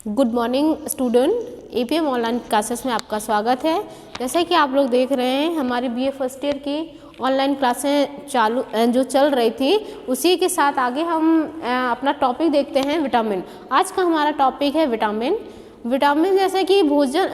Good morning student, APM online classes में आपका स्वागत है। जैसे कि आप लोग देख रहे हैं हमारी बीए फर्स्ट ईयर की ऑनलाइन क्लासें जो चल रही थी, उसी के साथ आगे हम अपना टॉपिक देखते हैं विटामिन। आज का हमारा टॉपिक है विटामिन। जैसे कि भोजन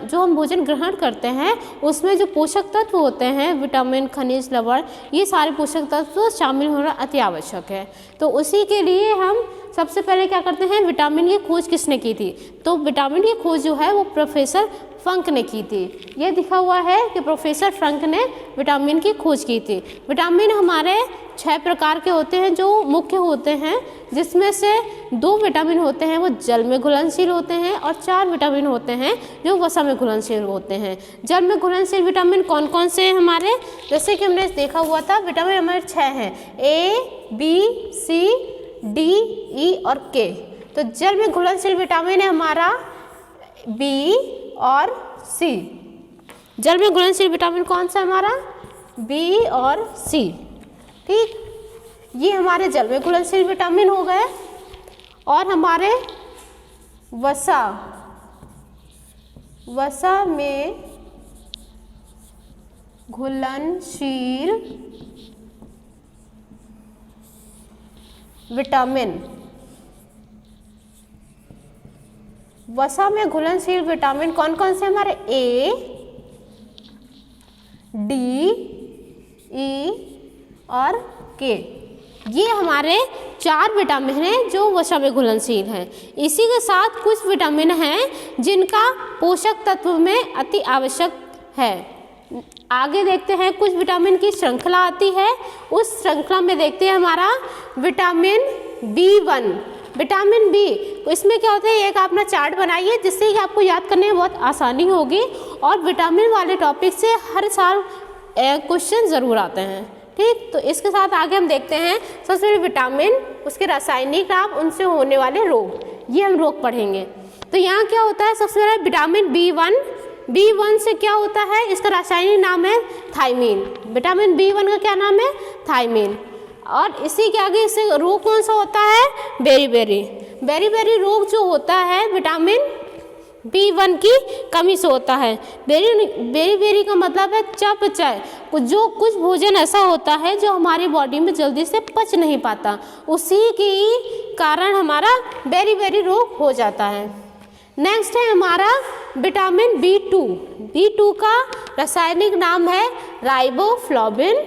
जो हम भोजन ग्रहण करते हैं उसमें जो पोषक तत्व होते हैं, विटामिन, खनिज, लवण, ये सारे पोषक तत्व शामिल होना अति आवश्यक है। तो उसी के लिए हम सबसे पहले क्या करते हैं, विटामिन की खोज किसने की थी? तो विटामिन की खोज जो है वो प्रोफेसर फंक ने की थी। ये दिखा हुआ है कि प्रोफेसर फंक ने विटामिन की खोज की थी। विटामिन हमारे 6 प्रकार के होते हैं जो मुख्य होते हैं, जिसमें से 2 विटामिन होते हैं वो जल में घुलनशील होते हैं और 4 विटामिन होते हैं जो वसा में घुलनशील होते हैं। जल में घुलनशील विटामिन कौन कौन से हैं हमारे? जैसे कि हमने देखा हुआ था, विटामिन हमारे 6 हैं, A, B, C, D, E और K। तो जल में घुलनशील विटामिन है हमारा B और C। जल में घुलनशील विटामिन कौन सा हमारा? B और C। ठीक, ये हमारे जल में घुलनशील विटामिन हो गए। और हमारे वसा में घुलनशील विटामिन, वसा में घुलनशील विटामिन कौन कौन से हमारे? A, D, E और K। ये हमारे 4 विटामिन हैं जो वसा में घुलनशील हैं। इसी के साथ कुछ विटामिन हैं जिनका पोषक तत्व में अति आवश्यक है। आगे देखते हैं, कुछ विटामिन की श्रृंखला आती है, उस श्रृंखला में देखते हैं हमारा विटामिन B1। विटामिन बी, इसमें क्या होता है, एक अपना चार्ट बनाइए जिससे कि आपको याद करने में बहुत आसानी होगी। और विटामिन वाले टॉपिक से हर साल क्वेश्चन ज़रूर आते हैं। ठीक, तो इसके साथ आगे हम देखते हैं सबसे पहले विटामिन, उसके रासायनिक नाम, उनसे होने वाले रोग, ये हम रोग पढ़ेंगे। तो यहाँ क्या होता है, सबसे पहले विटामिन B1 से क्या होता है, इसका रासायनिक नाम है थायमीन। विटामिन B1 का क्या नाम है? थायमीन। और इसी के आगे इससे रोग कौन सा होता है? बेरी रोग जो होता है विटामिन B1 की कमी से होता है। बेरी का मतलब है चयापचय, जो कुछ भोजन ऐसा होता है जो हमारी बॉडी में जल्दी से पच नहीं पाता, उसी के कारण हमारा बेरी रोग हो जाता है। नेक्स्ट है हमारा विटामिन B2 का रासायनिक नाम है राइबोफ्लाविन।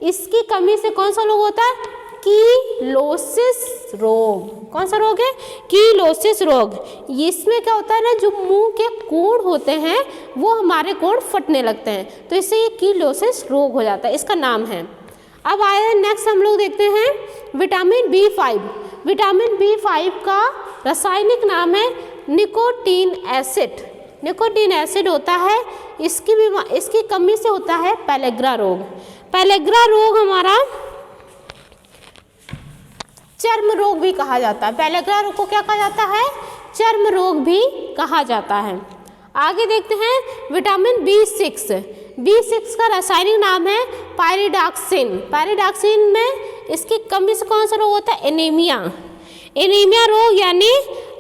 इसकी कमी से कौन सा रोग होता है? कीलोसिस रोग। कौन सा रोग है? कीलोसिस रोग। इसमें क्या होता है ना, जो मुंह के कोण होते हैं वो हमारे कोण फटने लगते हैं, तो इससे ये कीलोसिस रोग हो जाता है, इसका नाम है। अब आए नेक्स्ट हम लोग देखते हैं विटामिन B5। विटामिन B5 का रासायनिक नाम है निकोटीन एसिड होता है। इसकी कमी से होता है पेलेग्रा रोग हमारा चर्म रोग भी कहा जाता है। पेलेग्रा रोग को क्या कहा जाता है? चर्म रोग भी कहा जाता है। आगे देखते हैं विटामिन B6 का रासायनिक नाम है पायरिडॉक्सिन में इसकी कमी से कौन सा रोग होता है? एनीमिया रोग यानी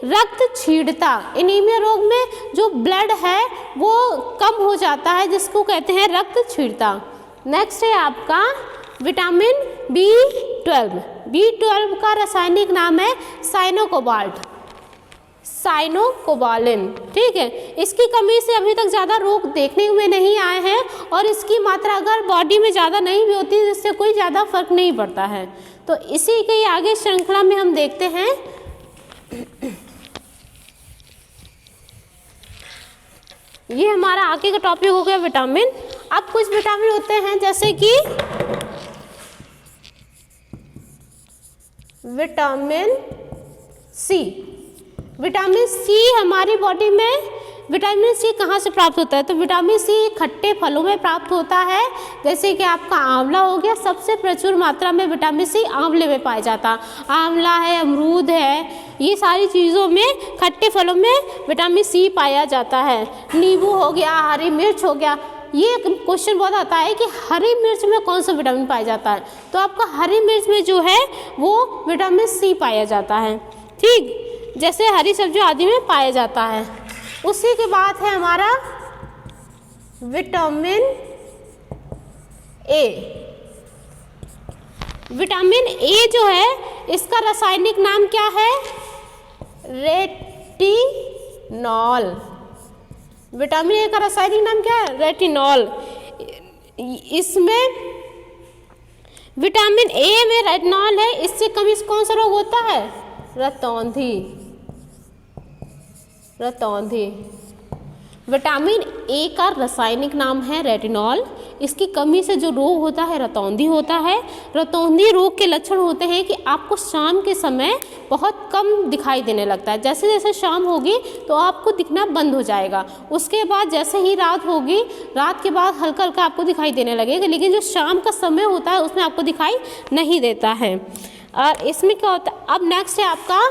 रक्त क्षीणता। एनीमिया रोग में जो ब्लड है वो कम हो जाता है, जिसको कहते हैं रक्त क्षीणता। नेक्स्ट है आपका विटामिन B12 का रासायनिक नाम है साइनोकोबालिन। ठीक है, इसकी कमी से अभी तक ज़्यादा रोग देखने में नहीं आए हैं, और इसकी मात्रा अगर बॉडी में ज़्यादा नहीं भी होती जिससे कोई ज़्यादा फर्क नहीं पड़ता है। तो इसी के आगे श्रृंखला में हम देखते हैं ये हमारा आगे का टॉपिक हो गया विटामिन। अब कुछ विटामिन होते हैं जैसे कि विटामिन सी हमारी बॉडी में। विटामिन सी कहाँ से प्राप्त होता है? तो विटामिन सी खट्टे फलों में प्राप्त होता है, जैसे कि आपका आंवला हो गया। सबसे प्रचुर मात्रा में विटामिन सी आंवले में पाया जाता है। आंवला है, अमरूद है, ये सारी चीज़ों में, खट्टे फलों में विटामिन सी पाया जाता है। नींबू हो गया, हरी मिर्च हो गया। ये क्वेश्चन बहुत आता है कि हरी मिर्च में कौन सा विटामिन पाया जाता है? तो आपका हरी मिर्च में जो है वो विटामिन सी पाया जाता है। ठीक, जैसे हरी सब्जियों आदि में पाया जाता है। उसी के बाद है हमारा विटामिन ए। विटामिन ए जो है इसका रासायनिक नाम क्या है? रेटिनॉल। विटामिन ए का रासायनिक नाम क्या है? रेटिनॉल। इसमें विटामिन ए में रेटिनॉल है, इससे कमी से कौन सा रोग होता है? रतौंधी। विटामिन ए का रासायनिक नाम है रेटिनॉल। इसकी कमी से जो रोग होता है रतौंधी होता है। रतौंधी रोग के लक्षण होते हैं कि आपको शाम के समय बहुत कम दिखाई देने लगता है। जैसे जैसे शाम होगी तो आपको दिखना बंद हो जाएगा। उसके बाद जैसे ही रात होगी, रात के बाद हल्का हल्का आपको दिखाई देने लगेगा, लेकिन जो शाम का समय होता है उसमें आपको दिखाई नहीं देता है। और इसमें क्या होता है? अब नेक्स्ट है आपका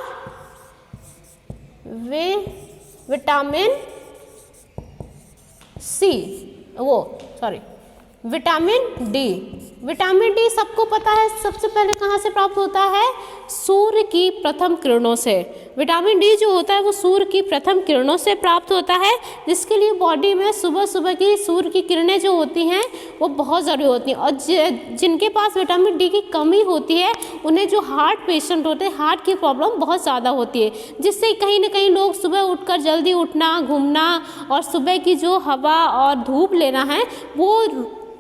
vitamin vitamin D. Vitamin D सबको पता है सबसे पहले कहाँ से प्राप्त होता है? सूर्य की प्रथम किरणों से। विटामिन डी जो होता है वो सूर्य की प्रथम किरणों से प्राप्त होता है, जिसके लिए बॉडी में सुबह सुबह की सूर्य की किरणें जो होती हैं वो बहुत ज़रूरी होती हैं। और जिनके पास विटामिन डी की कमी होती है उन्हें जो हार्ट पेशेंट होते हैं, हार्ट की प्रॉब्लम बहुत ज़्यादा होती है, जिससे कहीं ना कहीं लोग सुबह उठकर जल्दी उठना, घूमना और सुबह की जो हवा और धूप लेना है वो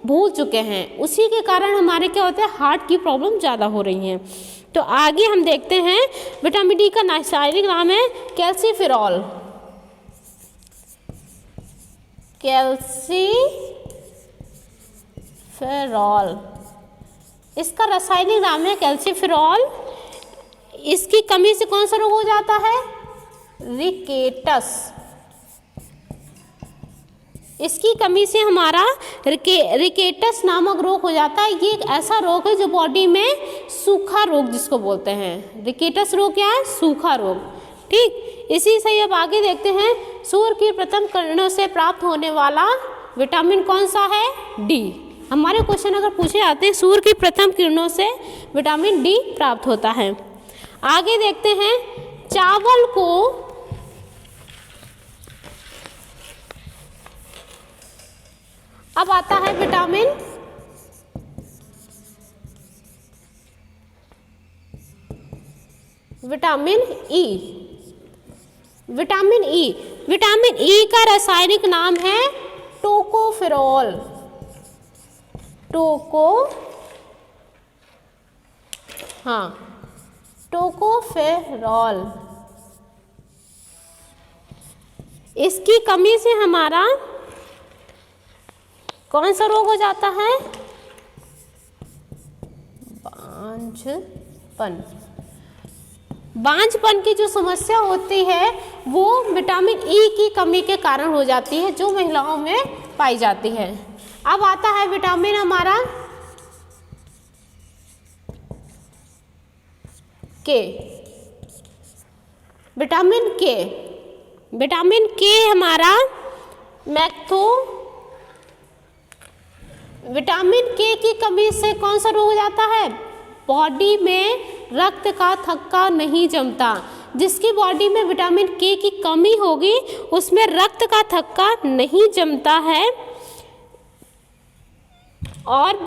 भूल चुके हैं। उसी के कारण हमारे क्या होता है? हार्ट की प्रॉब्लम ज़्यादा हो रही हैं। तो आगे हम देखते हैं विटामिन डी का रासायनिक नाम है कैल्सीफेरॉल। इसका रासायनिक नाम है कैल्सीफेरॉल। इसकी कमी से कौन सा रोग हो जाता है? रिकेटस। इसकी कमी से हमारा रिकेटस नामक रोग हो जाता है। ये एक ऐसा रोग है जो बॉडी में सूखा रोग जिसको बोलते हैं। रिकेटस रोग क्या है? सूखा रोग। ठीक, इसी से अब आगे देखते हैं सूर्य की प्रथम किरणों से प्राप्त होने वाला विटामिन कौन सा है? डी। हमारे क्वेश्चन अगर पूछे जाते हैं सूर्य की प्रथम किरणों से विटामिन डी प्राप्त होता है। आगे देखते हैं चावल को अब आता है विटामिन ई। विटामिन ई का रासायनिक नाम है टोकोफेरॉल। टोकोफेरॉल। इसकी कमी से हमारा कौन सा रोग हो जाता है? बांझपन की जो समस्या होती है वो विटामिन ई की कमी के कारण हो जाती है, जो महिलाओं में पाई जाती है। अब आता है विटामिन हमारा के। विटामिन के हमारा विटामिन के की कमी से कौन सा रोग हो जाता है? बॉडी में रक्त का थक्का नहीं जमता। जिसकी बॉडी में विटामिन के की कमी होगी उसमें रक्त का थक्का नहीं जमता है। और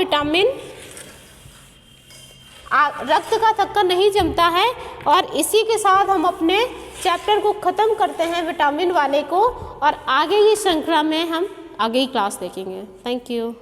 रक्त का थक्का नहीं जमता है। और इसी के साथ हम अपने चैप्टर को ख़त्म करते हैं विटामिन वाले को, और आगे की श्रृंखला में हम आगे की क्लास देखेंगे। Thank you.